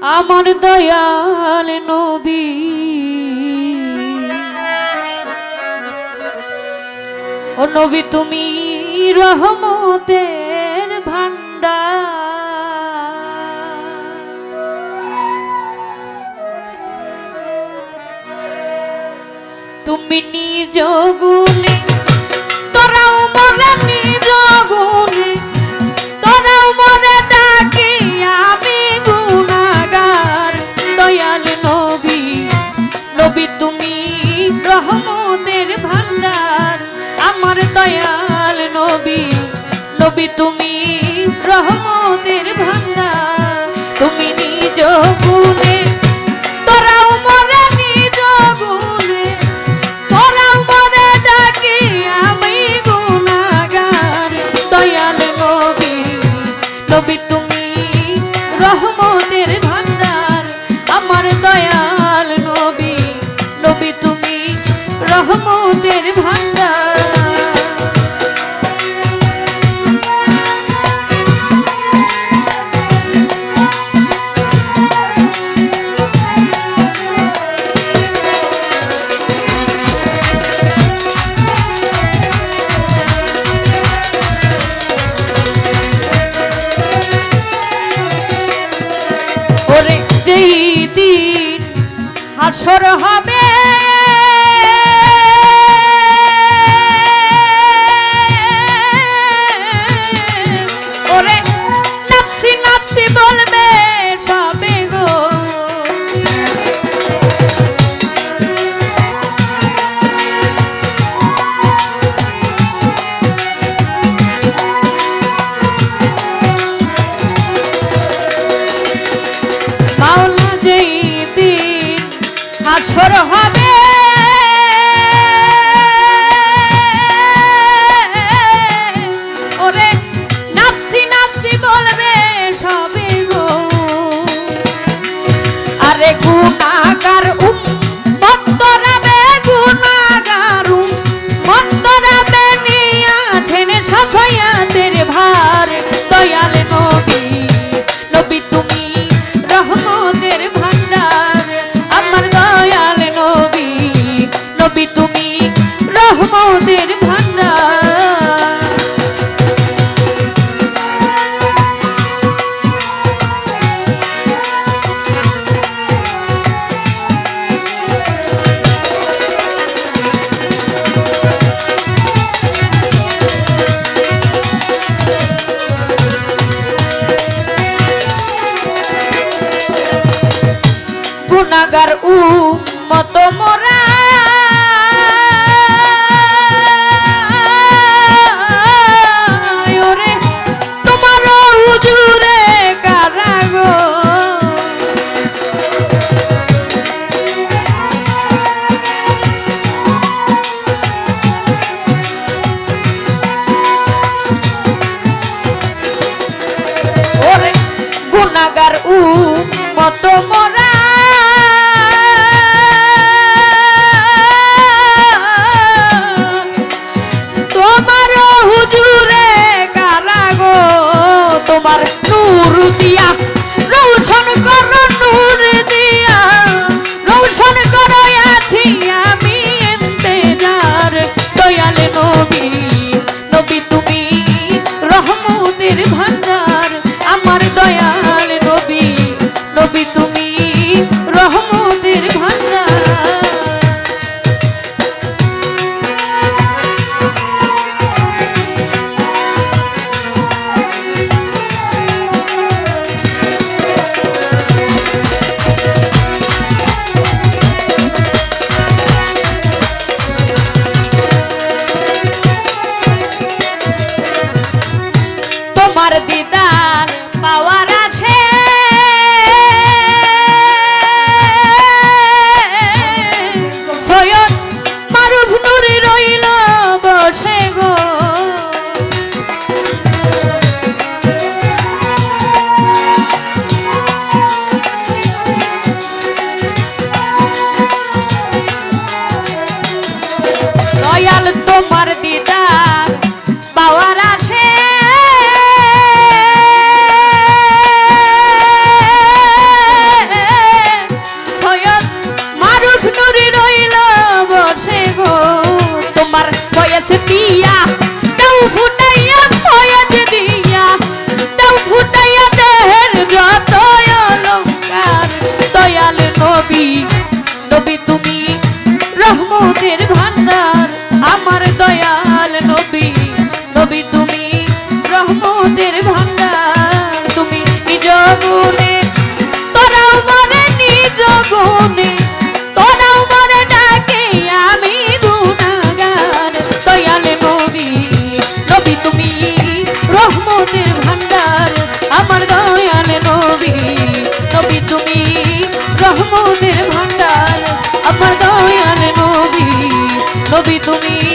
আমার দয়াল নবী ও নবী তুমি রহমতের ভান্ডার তুমি নিজ গুণে তোরাও মরে নিজ গুণে তোরাও মরে ডাকি আমি গুনাহগার দয়াল নবী নবী তুমি রহমতের ভান্ডার আমার দয়াল নবী নবী তুমি রহমতের ভান্ডার তুমি নিজ গুণে তোরাও মরে নিজ গুণে তোরাও মরে ডাকি আমি গুনাহগার দয়াল নবী নবী তুমি রহমতের ভান্ডার আমার দয়াল নবী নবী তুমি রহমতের ভান্ডার ওরে যেই দিন হাসর হবে ওরে নাফসি নাফসি বলবে সবে গো মাওলা যেই দিন হাসর হবে ওরে নাফসি নাফসি বলবে সবে গো আরে গুনাহগার উম্মত তরাবে গুনাহগার উম্মত তরাবে নিয়াছেন সাফায়াতের ভার দয়াল নবী নবী তুমি রহমতের ভান্ডার আমার দয়াল নবী নবী তুমি রহমতের ভান্ডার গুনাহগার উম্মত মোরা ওরে তোমার হুজুরে কারা গো ওরে গুনাহগার উম্মত মোরা তোমার নূর দিয়া রৌশন করো নূর দিয়া রৌশন করো আছি আমি ইন্তেজার দয়াল নবী নবী তুমি রহমতের ভান্ডার আমার দয়াল নবী নবী তুমি নবী তুমি